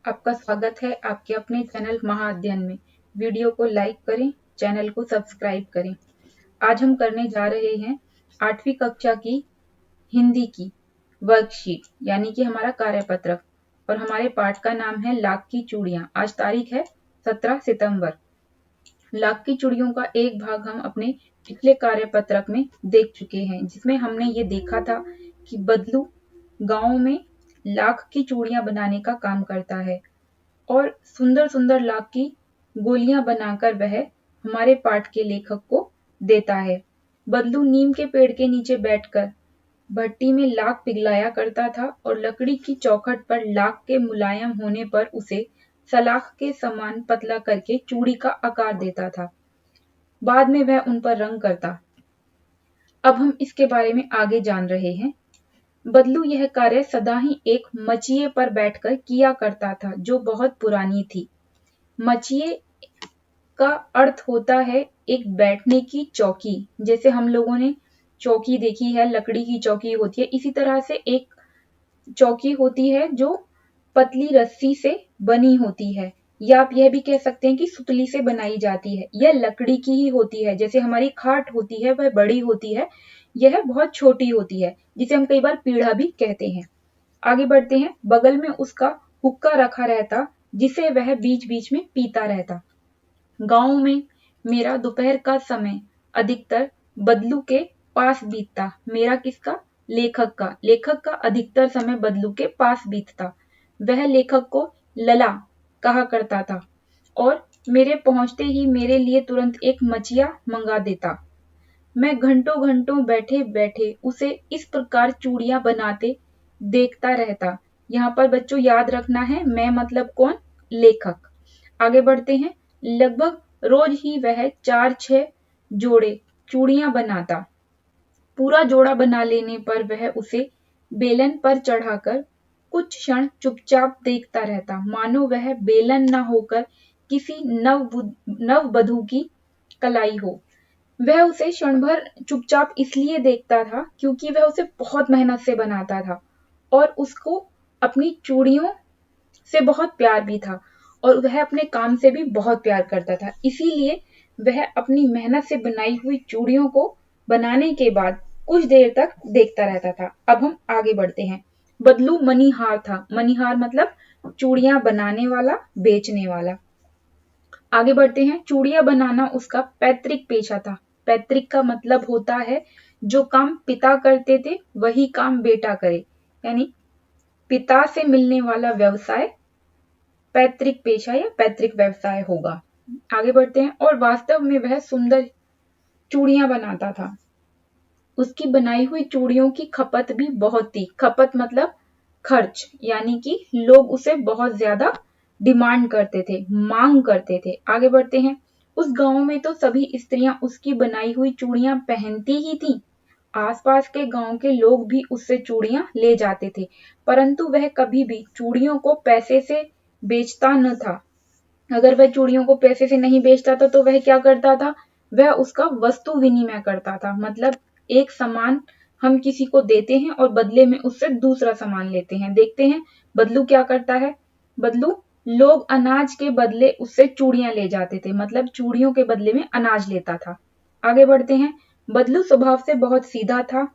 आपका स्वागत है आपके अपने चैनल महाअध्ययन में। वीडियो को लाइक करें, चैनल को सब्सक्राइब करें। आज हम करने जा रहे हैं 8वीं कक्षा की हिंदी की वर्कशीट यानी कि हमारा कार्यपत्रक, और हमारे पाठ का नाम है लाख की चूड़ियां। आज तारीख है 17 सितंबर। लाख की चूड़ियों का एक भाग हम अपने पिछले कार्यपत्रक में देख चुके हैं, जिसमें हमने ये देखा था कि बदलू गांव में लाख की चूड़ियां बनाने का काम करता है और सुंदर सुंदर लाख की गोलियां बनाकर वह हमारे पाठ के लेखक को देता है। बदलू नीम के पेड़ के नीचे बैठकर भट्टी में लाख पिघलाया करता था और लकड़ी की चौखट पर लाख के मुलायम होने पर उसे सलाख के समान पतला करके चूड़ी का आकार देता था। बाद में वह उन पर रंग करता। अब हम इसके बारे में आगे जान रहे हैं। बदलू यह कार्य सदा ही एक मचिए पर बैठकर किया करता था, जो बहुत पुरानी थी। मचिए का अर्थ होता है एक बैठने की चौकी। जैसे हम लोगों ने चौकी देखी है, लकड़ी की चौकी होती है, इसी तरह से एक चौकी होती है जो पतली रस्सी से बनी होती है, या आप यह भी कह सकते हैं कि सुतली से बनाई जाती है। यह लकड़ी की ही होती है। जैसे हमारी खाट होती है वह बड़ी होती है, यह बहुत छोटी होती है, जिसे हम कई बार पीढ़ा भी कहते हैं। आगे बढ़ते हैं। बगल में उसका हुक्का रखा रहता, जिसे वह बीच बीच में पीता रहता। गांव में मेरा दोपहर का समय अधिकतर बदलू के पास बीतता। मेरा किसका? लेखक का। लेखक का अधिकतर समय बदलू के पास बीतता। वह लेखक को लला कहा करता था और मेरे पहुंचते ही मेरे लिए तुरंत एक मचिया मंगा देता। मैं घंटों घंटों बैठे बैठे उसे इस प्रकार चूड़ियां बनाते देखता रहता। यहाँ पर बच्चों याद रखना है, मैं मतलब कौन? लेखक। आगे बढ़ते हैं। लगभग रोज ही वह 4-6 जोड़े चूड़ियां बनाता। पूरा जोड़ा बना लेने पर वह उसे बेलन पर चढ़ाकर कुछ क्षण चुपचाप देखता रहता, मानो वह बेलन न होकर किसी नववधू की कलाई हो। वह उसे क्षण भर चुपचाप इसलिए देखता था क्योंकि वह उसे बहुत मेहनत से बनाता था और उसको अपनी चूड़ियों से बहुत प्यार भी था, और वह अपने काम से भी बहुत प्यार करता था। इसीलिए वह अपनी मेहनत से बनाई हुई चूड़ियों को बनाने के बाद कुछ देर तक देखता रहता था। अब हम आगे बढ़ते हैं। बदलू मनीहार था। मनीहार मतलब चूड़ियां बनाने वाला, बेचने वाला। आगे बढ़ते हैं। चूड़ियां बनाना उसका पैतृक पेशा था। पैतृक का मतलब होता है जो काम पिता करते थे वही काम बेटा करे, यानी पिता से मिलने वाला व्यवसाय पैतृक पेशा या पैतृक व्यवसाय होगा। आगे बढ़ते हैं। और वास्तव में वह सुंदर चूड़ियां बनाता था। उसकी बनाई हुई चूड़ियों की खपत भी बहुत थी। खपत मतलब खर्च, यानी कि लोग उसे बहुत ज्यादा डिमांड करते थे, मांग करते थे। आगे बढ़ते हैं। उस गांव में तो सभी स्त्रियां उसकी बनाई हुई चूड़ियां पहनती ही थीं। आसपास के गांव के लोग भी उससे चूड़ियां ले जाते थे, परंतु वह कभी भी चूड़ियों को पैसे से बेचता न था। अगर वह चूड़ियों को पैसे से नहीं बेचता था तो वह क्या करता था? वह उसका वस्तु विनिमय करता था। मतलब एक सामान हम किसी को देते हैं और बदले में उससे दूसरा सामान लेते हैं। देखते हैं बदलू क्या करता है। बदलू लोग अनाज के बदले उससे चूड़ियां ले जाते थे, मतलब चूड़ियों के बदले में अनाज लेता था। आगे बढ़ते हैं। बदलू स्वभाव से बहुत सीधा था।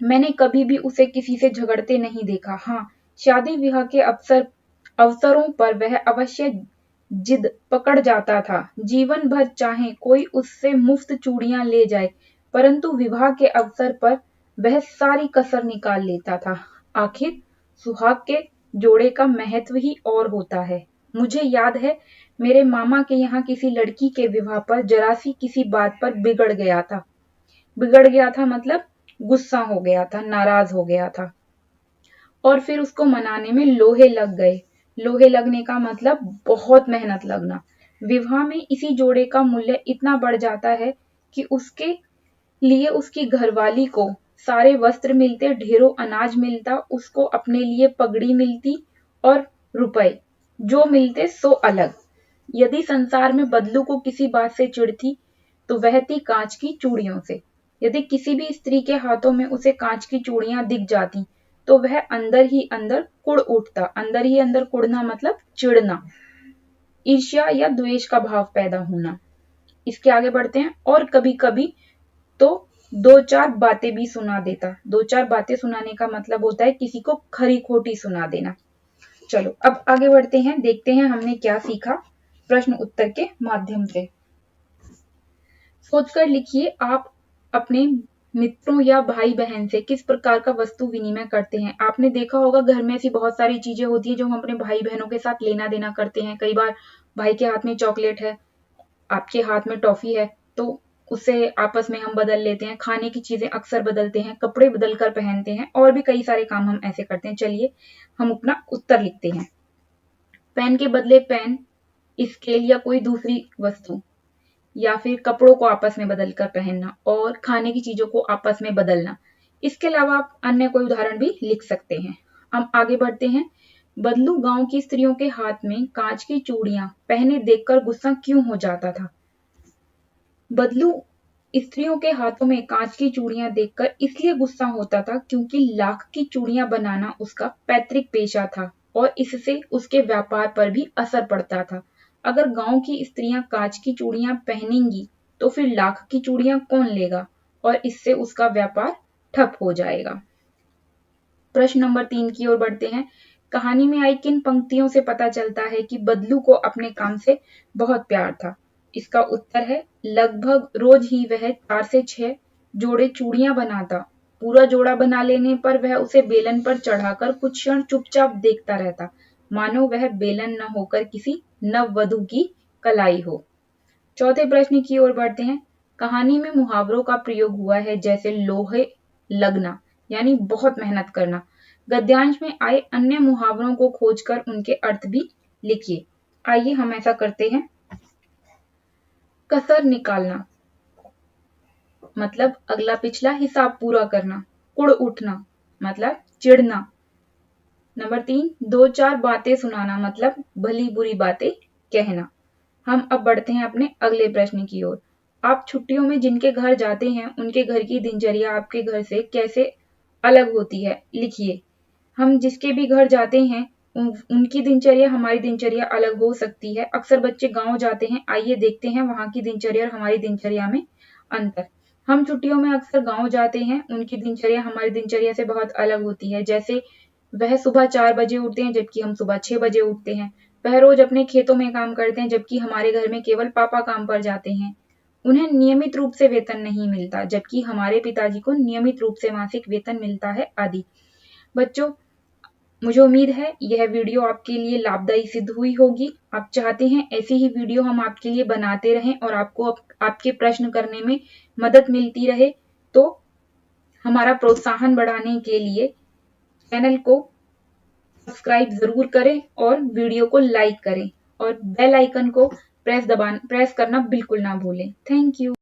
मैंने कभी भी उसे किसी से झगड़ते नहीं देखा। हाँ, शादी विवाह के अवसरों पर वह अवश्य जिद पकड़ जाता था। जीवन भर चाहे कोई उससे मुफ्त चूड़ियां ले जाए, परंतु विवाह के अवसर पर वह सारी कसर निकाल लेता था। आखिर सुहाग के जोड़े का महत्व ही और होता है। मुझे याद है मेरे मामा के यहाँ किसी लड़की के विवाह पर जरा सी किसी बात पर बिगड़ गया था। बिगड़ गया था मतलब गुस्सा हो गया था, नाराज हो गया था, और फिर उसको मनाने में लोहे लग गए। लोहे लगने का मतलब बहुत मेहनत लगना। विवाह में इसी जोड़े का मूल्य इतना बढ़ जाता है कि उसके लिए उसकी घरवाली को सारे वस्त्र मिलते, ढेरों अनाज मिलता, उसको अपने लिए पगड़ी मिलती और रुपए जो मिलते सो अलग। यदि संसार में बदलू को किसी बात से चिढ़ थी तो वह थी कांच की चूड़ियों से। यदि किसी भी स्त्री के हाथों में उसे कांच की चूड़ियां दिख जाती तो वह अंदर ही अंदर कुढ़ उठता। अंदर ही अंदर कुढ़ना मतलब चिढ़ना, ईर्ष्या या द्वेष का भाव पैदा होना। इसके आगे बढ़ते हैं। और कभी कभी तो दो चार बातें भी सुना देता। दो चार बातें सुनाने का मतलब होता है किसी को खरी खोटी सुना देना। चलो अब आगे बढ़ते हैं, देखते हैं हमने क्या सीखा प्रश्न उत्तर के माध्यम से। सोचकर लिखिए, आप अपने मित्रों या भाई बहन से किस प्रकार का वस्तु विनिमय करते हैं। आपने देखा होगा घर में ऐसी बहुत सारी चीजें होती है जो हम अपने भाई बहनों के साथ लेना देना करते हैं। कई बार भाई के हाथ में चॉकलेट है, आपके हाथ में टॉफी है, तो उससे आपस में हम बदल लेते हैं। खाने की चीजें अक्सर बदलते हैं, कपड़े बदल कर पहनते हैं, और भी कई सारे काम हम ऐसे करते हैं। चलिए हम अपना उत्तर लिखते हैं। पेन के बदले पेन, स्केल या कोई दूसरी वस्तु, या फिर कपड़ों को आपस में बदल कर पहनना, और खाने की चीजों को आपस में बदलना। इसके अलावा आप अन्य कोई उदाहरण भी लिख सकते हैं। हम आगे बढ़ते हैं। बदलू गांव की स्त्रियों के हाथ में कांच की चूड़ियां पहने देखकर गुस्सा क्यों हो जाता था। बदलू स्त्रियों के हाथों में कांच की चूड़ियां देखकर इसलिए गुस्सा होता था क्योंकि लाख की चूड़ियां बनाना उसका पैतृक पेशा था और इससे उसके व्यापार पर भी असर पड़ता था। अगर गांव की स्त्रियां कांच की चूड़ियां पहनेंगी तो फिर लाख की चूड़ियां कौन लेगा और इससे उसका व्यापार ठप हो जाएगा। प्रश्न नंबर 3 की ओर बढ़ते हैं। कहानी में आई किन पंक्तियों से पता चलता है कि बदलू को अपने काम से बहुत प्यार था। इसका उत्तर है लगभग रोज ही वह 4 से 6 जोड़े चूड़ियां बनाता। पूरा जोड़ा बना लेने पर वह उसे बेलन पर चढ़ाकर कुछ क्षण चुपचाप देखता रहता, मानो वह बेलन न होकर किसी नववधू की कलाई हो। चौथे प्रश्न की ओर बढ़ते हैं। कहानी में मुहावरों का प्रयोग हुआ है जैसे लोहे लगना यानी बहुत मेहनत करना। गद्यांश में आए अन्य मुहावरों को खोजकर उनके अर्थ भी लिखिए। आइए हम ऐसा करते हैं। कसर निकालना मतलब अगला पिछला हिसाब पूरा करना। कुढ़ उठना मतलब चिढ़ना। नंबर 3, दो चार बातें सुनाना मतलब भली बुरी बातें कहना। हम अब बढ़ते हैं अपने अगले प्रश्न की ओर। आप छुट्टियों में जिनके घर जाते हैं उनके घर की दिनचर्या आपके घर से कैसे अलग होती है, लिखिए। हम जिसके भी घर जाते हैं उनकी दिनचर्या हमारी दिनचर्या अलग हो सकती है। अक्सर बच्चे गांव जाते हैं, आइए देखते हैं वहां की दिनचर्या और हमारी दिनचर्या में अंतर। हम छुट्टियों में अक्सर गांव जाते हैं, उनकी दिनचर्या हमारी दिनचर्या से बहुत अलग होती है। जैसे वह सुबह 4 बजे उठते हैं जबकि हम सुबह 6 बजे उठते हैं। वह रोज अपने खेतों में काम करते हैं जबकि हमारे घर में केवल पापा काम पर जाते हैं। उन्हें नियमित रूप से वेतन नहीं मिलता जबकि हमारे पिताजी को नियमित रूप से मासिक वेतन मिलता है आदि। बच्चों, मुझे उम्मीद है यह वीडियो आपके लिए लाभदायी सिद्ध हुई होगी। आप चाहते हैं ऐसी ही वीडियो हम आपके लिए बनाते रहें और आपको आपके प्रश्न करने में मदद मिलती रहे, तो हमारा प्रोत्साहन बढ़ाने के लिए चैनल को सब्सक्राइब जरूर करें और वीडियो को लाइक करें और बेल आइकन को प्रेस करना बिल्कुल ना भूलें। Thank you.